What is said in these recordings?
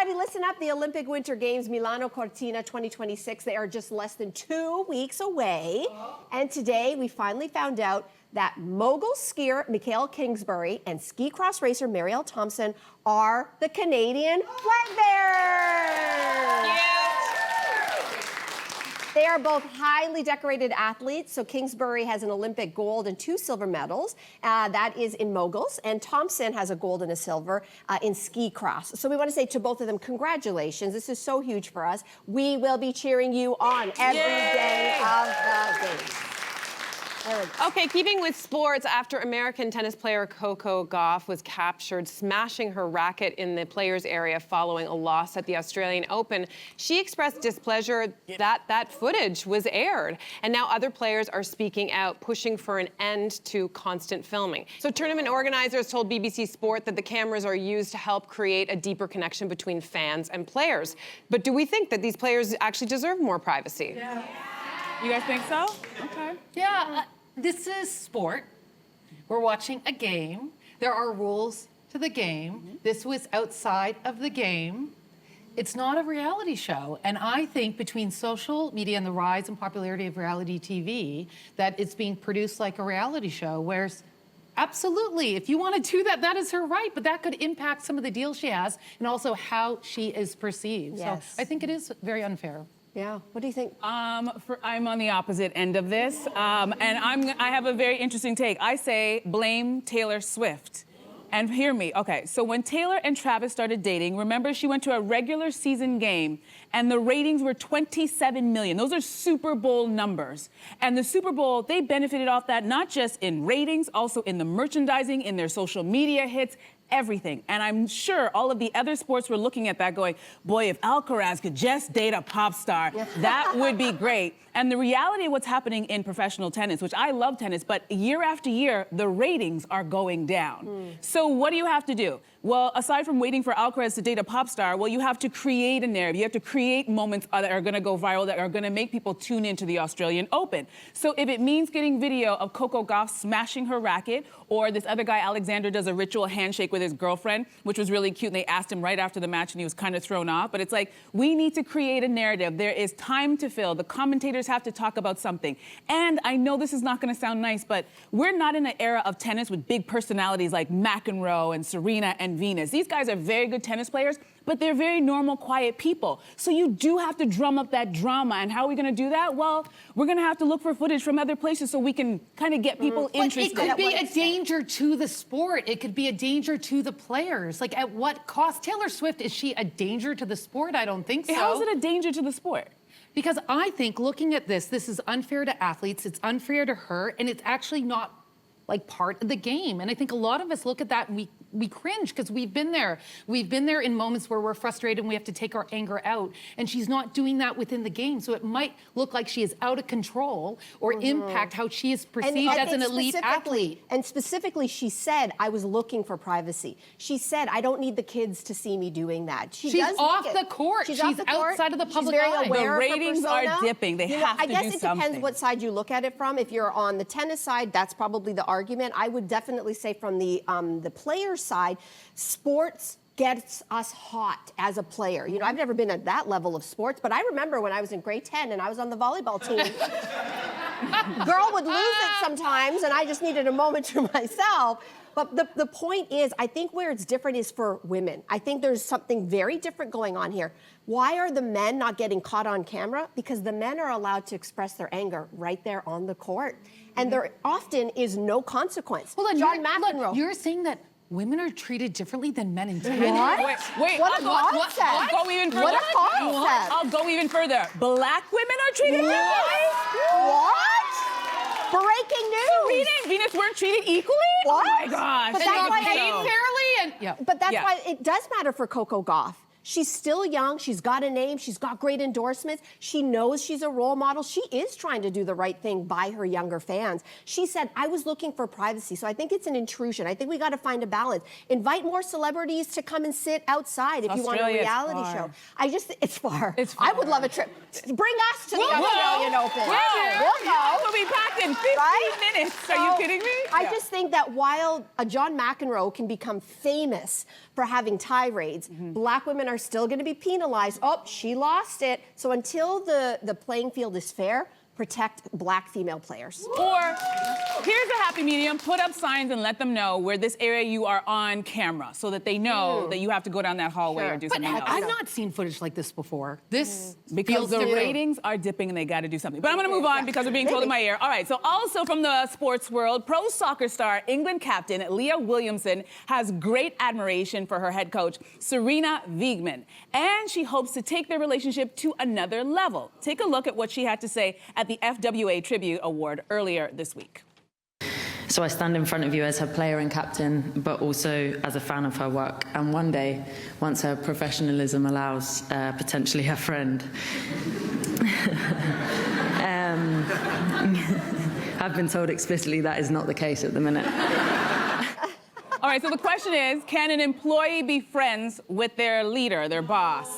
righty, listen up. The Olympic Winter Games, Milano Cortina 2026, they are just less than 2 weeks away. And today we finally found out that mogul skier Mikhail Kingsbury and ski cross racer Marielle Thompson are the Canadian flag bearers. Yeah. They are both highly decorated athletes. So Kingsbury has an Olympic gold and 2 silver medals. That is in moguls. And Thompson has a gold and a silver in ski cross. So we want to say to both of them, congratulations. This is so huge for us. We will be cheering you on every day of the games. Okay, keeping with sports, after American tennis player Coco Gauff was captured smashing her racket in the players' area following a loss at the Australian Open, she expressed displeasure that that footage was aired. And now other players are speaking out, pushing for an end to constant filming. So tournament organizers told BBC Sport that the cameras are used to help create a deeper connection between fans and players. But do we think that these players actually deserve more privacy? Yeah. You guys think so? Okay. Yeah, this is sport. We're watching a game. There are rules to the game. This was outside of the game. It's not a reality show. And I think between social media and the rise and popularity of reality TV, that it's being produced like a reality show, whereas absolutely, if you want to do that, that is her right, but that could impact some of the deals she has and also how she is perceived. Yes. So I think it is very unfair. Yeah, what do you think? I'm on the opposite end of this, and I have a very interesting take. I say blame Taylor Swift. And hear me, okay, so when Taylor and Travis started dating, remember she went to a regular season game and the ratings were 27 million. Those are Super Bowl numbers. And the Super Bowl, they benefited off that not just in ratings, also in the merchandising, in their social media hits, everything. And I'm sure all of the other sports were looking at that going, boy, if Alcaraz could just date a pop star, that would be great. And the reality of what's happening in professional tennis, which I love tennis, but year after year, the ratings are going down. So what do you have to do? Well, aside from waiting for Alcaraz to date a pop star, well, you have to create a narrative. You have to create moments that are gonna go viral, that are gonna make people tune into the Australian Open. So if it means getting video of Coco Gauff smashing her racket, or this other guy, Alexander, does a ritual handshake with his girlfriend, which was really cute, and they asked him right after the match and he was kind of thrown off, but it's like, we need to create a narrative. There is time to fill. The commentators have to talk about something. And I know this is not gonna sound nice, but we're not in an era of tennis with big personalities like McEnroe and Serena and Venus. These guys are very good tennis players, but they're very normal, quiet people. So you do have to drum up that drama. And how are we gonna do that? Well, we're gonna have to look for footage from other places so we can kind of get people interested. But it could be a danger to the sport. It could be a danger to the players. Like, at what cost? Taylor Swift, is she a danger to the sport? I don't think so. How is it a danger to the sport? Because I think looking at this is unfair to athletes, it's unfair to her, and it's actually not like part of the game. And I think a lot of us look at that and we cringe because we've been there. We've been there in moments where we're frustrated and we have to take our anger out. And she's not doing that within the game. So it might look like she is out of control or impact how she is perceived as an elite athlete. And specifically, she said, I was looking for privacy. She said, I don't need the kids to see me doing that. She's off the court. She's outside of the public eye. The ratings are dipping. They have to do something. I guess it depends what side you look at it from. If you're on the tennis side, that's probably the argument. I would definitely say from the players' side, sports gets us hot as a player. You know, I've never been at that level of sports, but I remember when I was in grade 10 and I was on the volleyball team. Girl would lose it sometimes, and I just needed a moment to myself. But the point is, I think where it's different is for women. I think there's something very different going on here. Why are the men not getting caught on camera? Because the men are allowed to express their anger right there on the court. And there often is no consequence. Hold on, John McEnroe. Look, you're saying that women are treated differently than men in tennis? What? Wait, What a concept. I'll go even further. What a concept. I'll go even further. Black women are treated differently? What? Breaking news. Serena and Venus weren't treated equally? What? Oh my gosh. But And that's they why get paid fairly? But that's why it does matter for Coco Gauff. She's still young, she's got a name, she's got great endorsements, she knows she's a role model, she is trying to do the right thing by her younger fans. She said, I was looking for privacy, so I think it's an intrusion. I think we gotta find a balance. Invite more celebrities to come and sit outside if you want a reality show. It's far. I would love a trip. Bring us to the Australian Open. We'll go. We'll be back in 15 minutes. Are you kidding me? I just think that while John McEnroe can become famous for having tirades, black women are are still going to be penalized. Oh, she lost it. So until the playing field is fair, protect black female players. Or here's a happy medium. Put up signs and let them know where this area you are on camera so that they know that you have to go down that hallway or do But something else. I've not seen footage like this before. This Because feels the different. ratings are dipping and they got to do something. But I'm going to move on because we're being told in my ear. All right, so also from the sports world, pro soccer star, England captain Leah Williamson has great admiration for her head coach, Serena Wiegman. And she hopes to take their relationship to another level. Take a look at what she had to say at the FWA Tribute Award earlier this week. So I stand in front of you as her player and captain, but also as a fan of her work. And one day, once her professionalism allows, potentially her friend. I've been told explicitly that is not the case at the minute. All right, so the question is, can an employee be friends with their leader, their boss?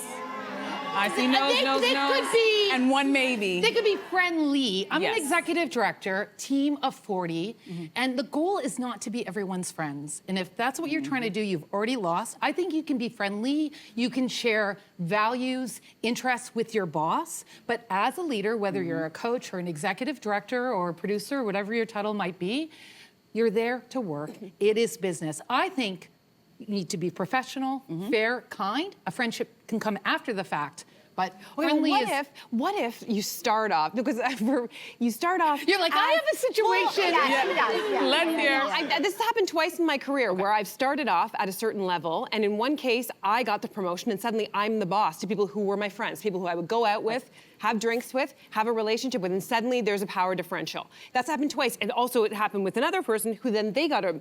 I see no's, They could be, and one maybe. They could be friendly. I'm Yes. an executive director, team of 40, and the goal is not to be everyone's friends. And if that's what you're trying to do, you've already lost. I think you can be friendly. You can share values, interests with your boss. But as a leader, whether you're a coach or an executive director or a producer, whatever your title might be, you're there to work. It is business. I think you need to be professional, fair, kind. A friendship can come after the fact, but friendly is... What if you start off, because you start off... You're like, I have a situation. Let's hear. This has happened twice in my career where I've started off at a certain level, and in one case, I got the promotion, and suddenly I'm the boss to people who were my friends, people who I would go out with, have drinks with, have a relationship with, and suddenly there's a power differential. That's happened twice, and also it happened with another person who then they got a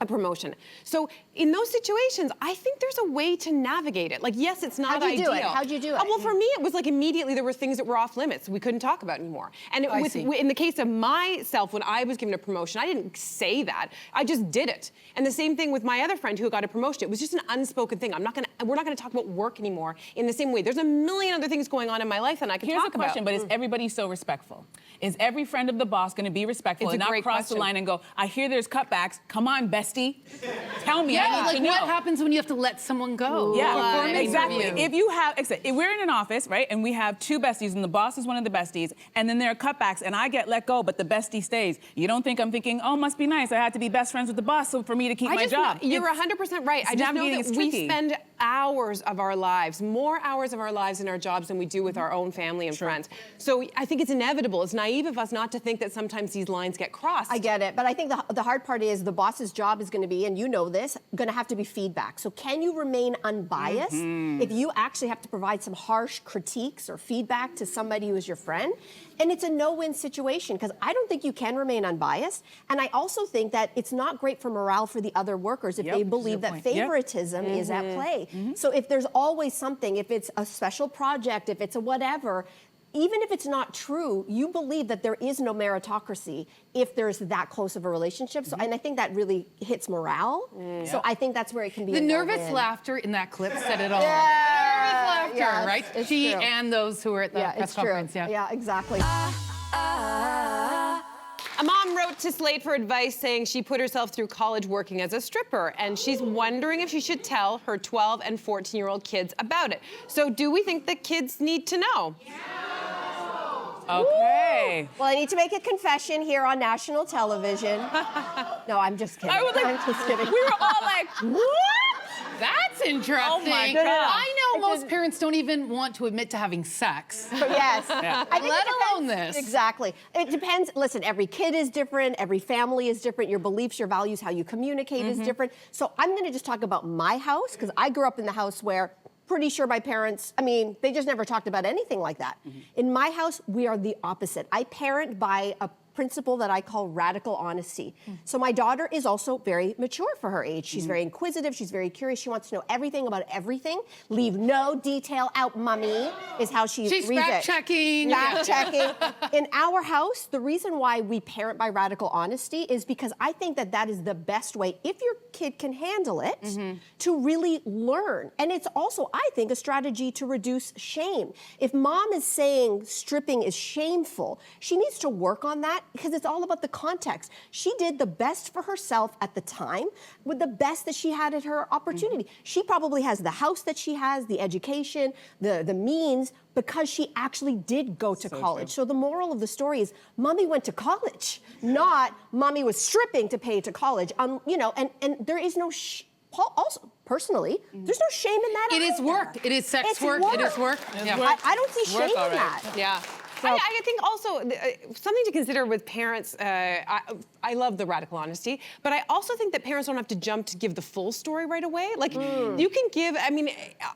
promotion. So in those situations, I think there's a way to navigate it. Like, yes, it's not How'd you ideal. do it? How'd you do it? Well, for me, it was like immediately there were things that were off limits we couldn't talk about anymore. And in the case of myself, when I was given a promotion, I didn't say that. I just did it. And the same thing with my other friend who got a promotion. It was just an unspoken thing. We're not gonna talk about work anymore in the same way. There's a million other things going on in my life that I can Here's talk the question, about. but is everybody so respectful? Is every friend of the boss going to be respectful It's a and not great cross question. the line and go, I hear there's cutbacks. Come on, bestie. Tell me, I Yeah, need like to know. what happens when you have to let someone go? Yeah, For an exactly. interview? If you have, if we're in an office, right, and we have two besties, and the boss is one of the besties, and then there are cutbacks, and I get let go, but the bestie stays. You don't think I'm thinking, oh, must be nice. I had to be best friends with the boss, so for me to keep my job. You're 100% right. I just know navigating that is we tricky. spend hours of our lives, more hours of our lives in our jobs than we do with our own family and friends. So I think it's inevitable. It's naive of us not to think that sometimes these lines get crossed. I get it, but I think the hard part is the boss's job is going to be, and you know this, going to have to be feedback. So can you remain unbiased if you actually have to provide some harsh critiques or feedback to somebody who is your friend? And it's a no-win situation because I don't think you can remain unbiased. And I also think that it's not great for morale for the other workers if they believe that favoritism is at play. So if there's always something, if it's a special project, if it's a whatever, even if it's not true, you believe that there is no meritocracy if there's that close of a relationship. So, and I think that really hits morale. So I think that's where it can be The a nervous no-win. laughter in that clip said it all. Yeah. Nervous laughter, Yes, right? it's She true. and those who were at the Yeah, press it's true. conference. Yeah, exactly. A mom wrote to Slate for advice saying she put herself through college working as a stripper, and she's wondering if she should tell her 12 and 14-year-old kids about it. So do we think that kids need to know? Okay. Well, I need to make a confession here on national television. No, I'm just kidding. I was like, I'm just kidding. We were all like, what? That's interesting. Oh my God. I know most parents don't even want to admit to having sex. Yes. I think it Let depends- alone this. Exactly. It depends. Listen, every kid is different. Every family is different. Your beliefs, your values, how you communicate is different. So I'm going to just talk about my house because I grew up in the house where pretty sure my parents, I mean, they just never talked about anything like that. In my house, we are the opposite. I parent by a principle that I call radical honesty. So my daughter is also very mature for her age. She's very inquisitive. She's very curious. She wants to know everything about everything. Leave no detail out, mummy, is how she She's reads it. fact-checking. Fact-checking. In our house, the reason why we parent by radical honesty is because I think that that is the best way, if your kid can handle it, to really learn. And it's also, I think, a strategy to reduce shame. If mom is saying stripping is shameful, she needs to work on that because it's all about the context. She did the best for herself at the time with the best that she had at her opportunity. She probably has the house that she has, the education, the means, because she actually did go to college. So the moral of the story is mommy went to college, not mommy was stripping to pay to college. You know, and there is no, also personally, there's no shame in that. It is work. It is sex work. It is work. Yeah. I don't see shame in that. Yeah. So, I think also something to consider with parents, I love the radical honesty, but I also think that parents don't have to jump to give the full story right away. Like, you can give, I mean,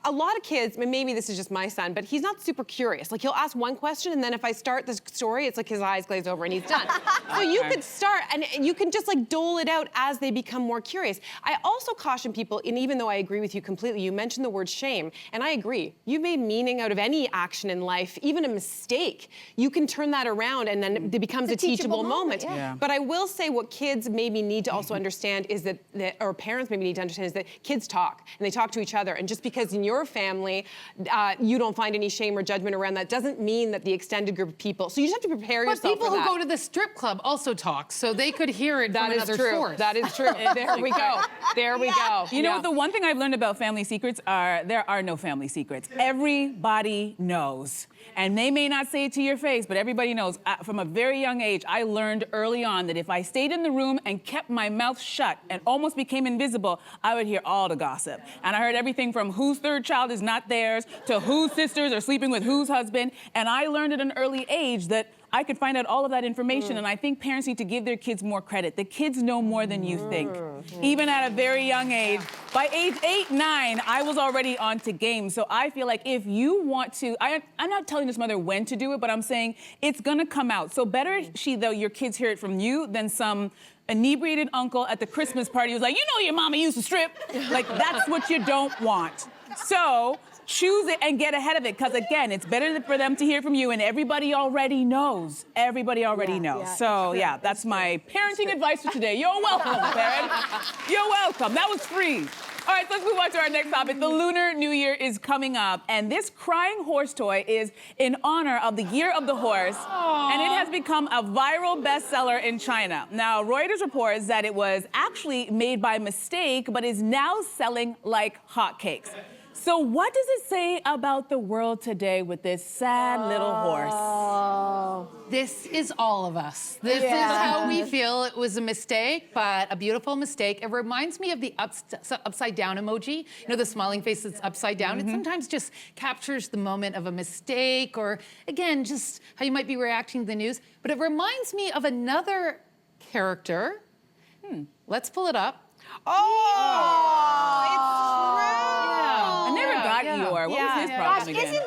a lot of kids, maybe this is just my son, but he's not super curious. Like, he'll ask one question, and then if I start the story, it's like his eyes glaze over and he's done. So you could start, and you can just like dole it out as they become more curious. I also caution people, and even though I agree with you completely, you mentioned the word shame, and I agree. You've made meaning out of any action in life, even a mistake. You can turn that around and then it becomes a teachable moment. Yeah. But I will say what kids maybe need to also understand is that, or parents maybe need to understand is that kids talk and they talk to each other. And just because in your family you don't find any shame or judgment around that doesn't mean that the extended group of people, so you just have to prepare yourself for that. But people who go to the strip club also talk, so they could hear it from another source. That is true. There we go. There we go. You know what, the one thing I've learned about family secrets are there are no family secrets. Everybody knows. And they may not say it to your face, but everybody knows. From a very young age, I learned early on that if I stayed in the room and kept my mouth shut and almost became invisible, I would hear all the gossip. And I heard everything from whose third child is not theirs to whose sisters are sleeping with whose husband. And I learned at an early age that I could find out all of that information, and I think parents need to give their kids more credit. The kids know more than you think, even at a very young age. By age 8, 9, I was already onto games, so I feel like if you want to, I'm not telling this mother when to do it, but I'm saying it's gonna come out. So better your kids hear it from you than some inebriated uncle at the Christmas party who's like, you know your mama used to strip. Like, that's what you don't want. So, choose it and get ahead of it, because again, it's better for them to hear from you, and everybody already knows. Everybody already knows. So yeah, that's my parenting advice for today. You're welcome, parent. You're welcome. That was free. All right, let's move on to our next topic. The Lunar New Year is coming up, and this crying horse toy is in honor of the Year of the Horse, and it has become a viral bestseller in China. Now, Reuters reports that it was actually made by mistake, but is now selling like hotcakes. So what does it say about the world today with this sad little horse? This is all of us. This is how we feel. It was a mistake, but a beautiful mistake. It reminds me of the upside down emoji. You know, the smiling face that's upside down. It sometimes just captures the moment of a mistake, or again, just how you might be reacting to the news. But it reminds me of another character. Let's pull it up. Oh, it's true. I never got Eeyore. What was his problem Gosh, again?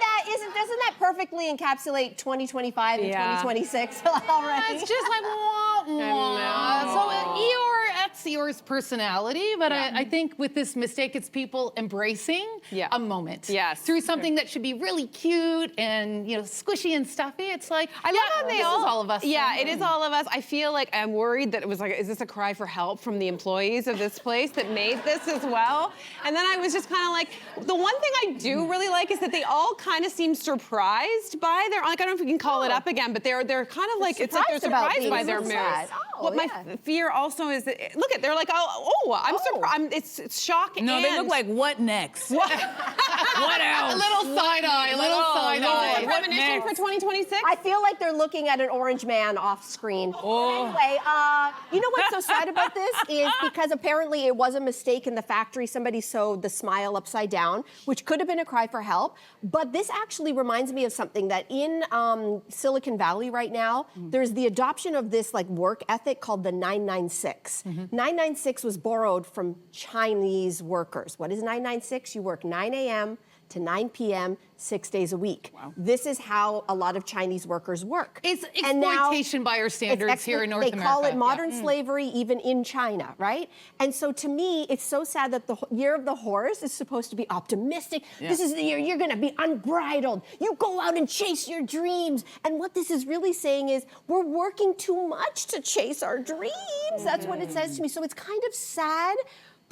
doesn't that perfectly encapsulate 2025 and 2026 already? It's just like, wah, wah. So Eeyore, that's Eeyore's personality, but I think with this mistake, it's people embracing a moment. Yes. Through something that should be really cute and, you know, squishy and stuffy. It's like, I love how they this is all of us. Yeah, it is all of us. I feel like I'm worried that it was like, is this a cry for help from the employees of this place that made this as well? And then I was just kind of like, the one thing I do really like is that they all kind of seem surprised by their, like, I don't know if we can call it up again, but they're kind of like, it's like they're surprised by their moves. What my fear also is that, look at, they're like, I'm surprised. It's shock. No, they look like, what next? What? What else? A little side eye, a little side eye. A premonition for 2026? I feel like they're looking at an orange man off screen. Anyway, you know what's so sad about this is because apparently it was a mistake in the factory. Somebody sewed the smile upside down, which could have been a cry for help. But this actually reminds me of something that in Silicon Valley right now, there's the adoption of this like work ethic called the 996. 996 was borrowed from Chinese workers. What is 996? You work 9 a.m. to 9 p.m. 6 days a week. Wow. This is how a lot of Chinese workers work. It's exploitation by our standards here in North America. They call it modern slavery even in China, right? And so to me, it's so sad that the Year of the Horse is supposed to be optimistic. This is the year you're gonna be unbridled. You go out and chase your dreams. And what this is really saying is we're working too much to chase our dreams. That's what it says to me. So it's kind of sad,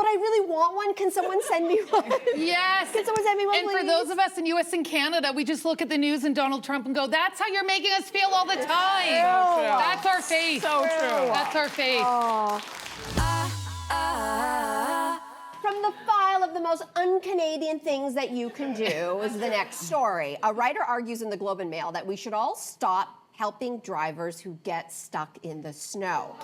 But I really want one. Can someone send me one? Yes. Can someone send me one, And for please? those of us in U.S. and Canada, we just look at the news and Donald Trump and go, that's how you're making us feel all the time. That's our faith. So true. That's our faith. From the file of the most un-Canadian things that you can do is the next story. A writer argues in the Globe and Mail that we should all stop helping drivers who get stuck in the snow.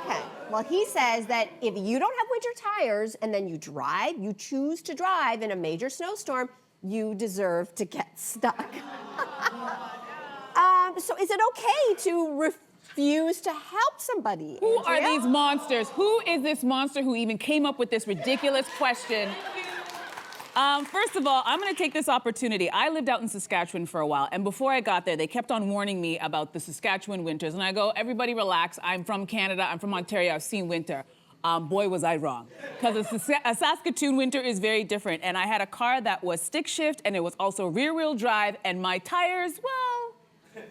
Okay, well, he says that if you don't have winter tires and then you choose to drive in a major snowstorm, you deserve to get stuck. So is it okay to refuse to help somebody? Who are Andrea? these monsters? Who is this monster who even came up with this ridiculous question? First of all, I'm gonna take this opportunity. I lived out in Saskatchewan for a while, and before I got there, they kept on warning me about the Saskatchewan winters. And I go, everybody relax, I'm from Canada, I'm from Ontario, I've seen winter. Boy, was I wrong. Because a Saskatoon winter is very different. And I had a car that was stick shift, and it was also rear-wheel drive, and my tires, well,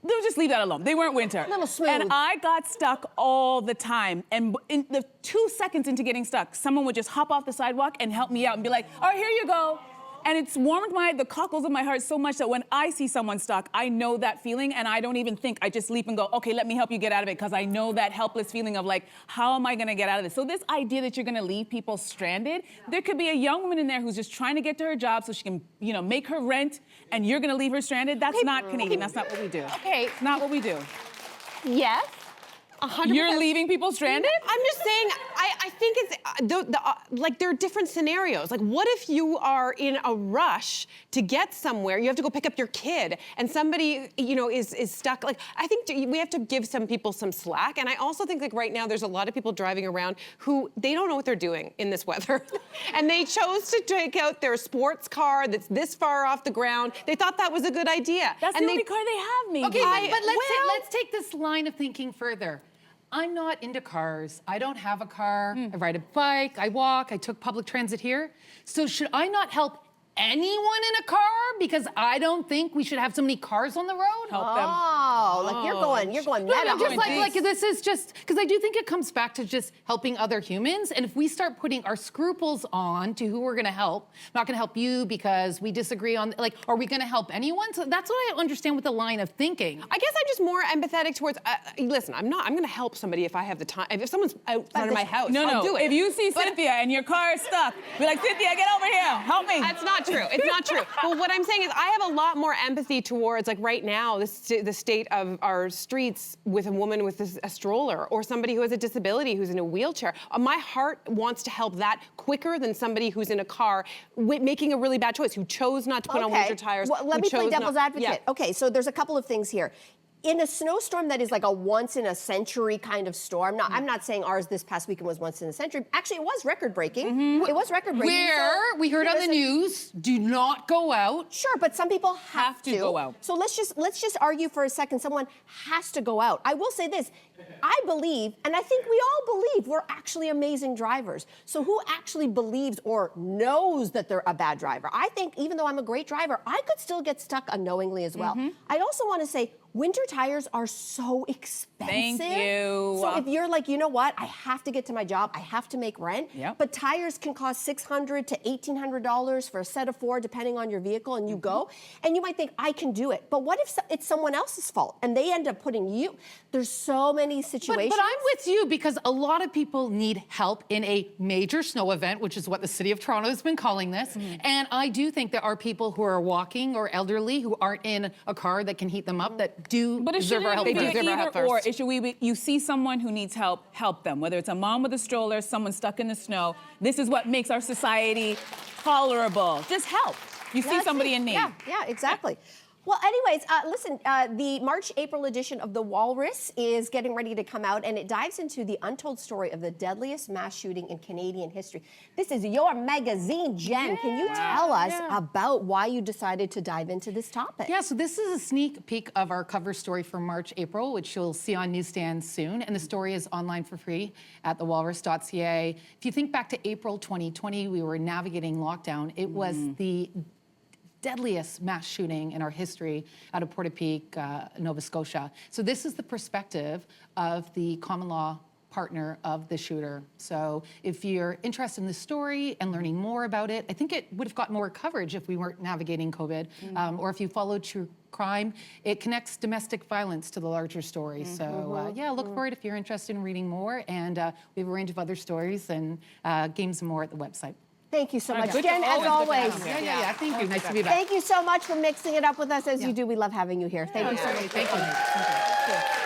they'll just leave that alone. They weren't winter. A little smooth. And I got stuck all the time. And in the 2 seconds into getting stuck, someone would just hop off the sidewalk and help me out and be like, all right, here you go. And it's warmed the cockles of my heart so much that when I see someone stuck, I know that feeling and I don't even think. I just leap and go, okay, let me help you get out of it, because I know that helpless feeling of like, how am I gonna get out of this? So this idea that you're gonna leave people stranded, there could be a young woman in there who's just trying to get to her job so she can, make her rent, and you're gonna leave her stranded? That's not Canadian, that's not what we do. Okay. It's not what we do. Yes. 100%. You're leaving people stranded? I'm just saying, I think it's, like, there are different scenarios. Like, what if you are in a rush to get somewhere, you have to go pick up your kid, and somebody, is stuck? Like, I think we have to give some people some slack, and I also think, like, right now, there's a lot of people driving around who, they don't know what they're doing in this weather. And they chose to take out their sports car that's this far off the ground. They thought that was a good idea. That's and the only car they have, maybe. Okay, but let's take this line of thinking further. I'm not into cars. I don't have a car. I ride a bike, I walk, I took public transit here. So should I not help anyone in a car because I don't think we should have so many cars on the road? Help them. Oh, like you're going meta. No, just on like this. this is just because I do think it comes back to just helping other humans. And if we start putting our scruples on to who we're going to help, not going to help you because we disagree on, like, are we going to help anyone? So that's what I understand with the line of thinking. I guess I'm just more empathetic towards. Listen, I'm going to help somebody if I have the time. If someone's out front of my house, I'll do it. If you see Cynthia and your car is stuck, be like, Cynthia, get over here, help me. That's not true. It's not true. But what I'm saying is I have a lot more empathy towards, like, right now, the state of our streets with a woman with a stroller or somebody who has a disability who's in a wheelchair. My heart wants to help that quicker than somebody who's in a car making a really bad choice, who chose not to put on winter tires. Well, let me play devil's advocate. Yeah. Okay, so there's a couple of things here. In a snowstorm that is like a once-in-a-century kind of storm. Now, I'm not saying ours this past weekend was once in a century. Actually, it was record-breaking. It was record-breaking. Where we heard on the news, do not go out. Sure, but some people have to go out. So let's just argue for a second. Someone has to go out. I will say this. I believe, and I think we all believe, we're actually amazing drivers. So who actually believes or knows that they're a bad driver? I think even though I'm a great driver, I could still get stuck unknowingly as well. I also want to say, winter tires are so expensive. Thank you. So if you're like, you know what, I have to get to my job, I have to make rent, but tires can cost $600 to $1,800 for a set of 4, depending on your vehicle, and you go, and you might think, I can do it. But what if it's someone else's fault, and they end up putting you, there's so many situations. But I'm with you because a lot of people need help in a major snow event, which is what the City of Toronto has been calling this. And I do think there are people who are walking or elderly who aren't in a car that can heat them up that do deserve our help. But it first. should be either or. It should you see someone who needs help, help them. Whether it's a mom with a stroller, someone stuck in the snow. This is what makes our society tolerable. Just help. You see somebody in need. Yeah, exactly. Well, anyways, listen, the March-April edition of The Walrus is getting ready to come out, and it dives into the untold story of the deadliest mass shooting in Canadian history. This is your magazine, Jen. Can you tell us about why you decided to dive into this topic? Yeah, so this is a sneak peek of our cover story for March-April, which you'll see on newsstands soon, and the story is online for free at thewalrus.ca. If you think back to April 2020, we were navigating lockdown. It was the deadliest mass shooting in our history out of Portapique, Nova Scotia. So this is the perspective of the common law partner of the shooter. So if you're interested in the story and learning more about it, I think it would have got more coverage if we weren't navigating COVID, or if you followed true crime. It connects domestic violence to the larger story. So yeah, look for it if you're interested in reading more. And we have a range of other stories and games and more at the website. Thank you so much. Good to Jen, as always. Yeah, thank you. Nice to be back. Thank you so much for mixing it up with us as you do. We love having you here. Thank you so much. Thank you.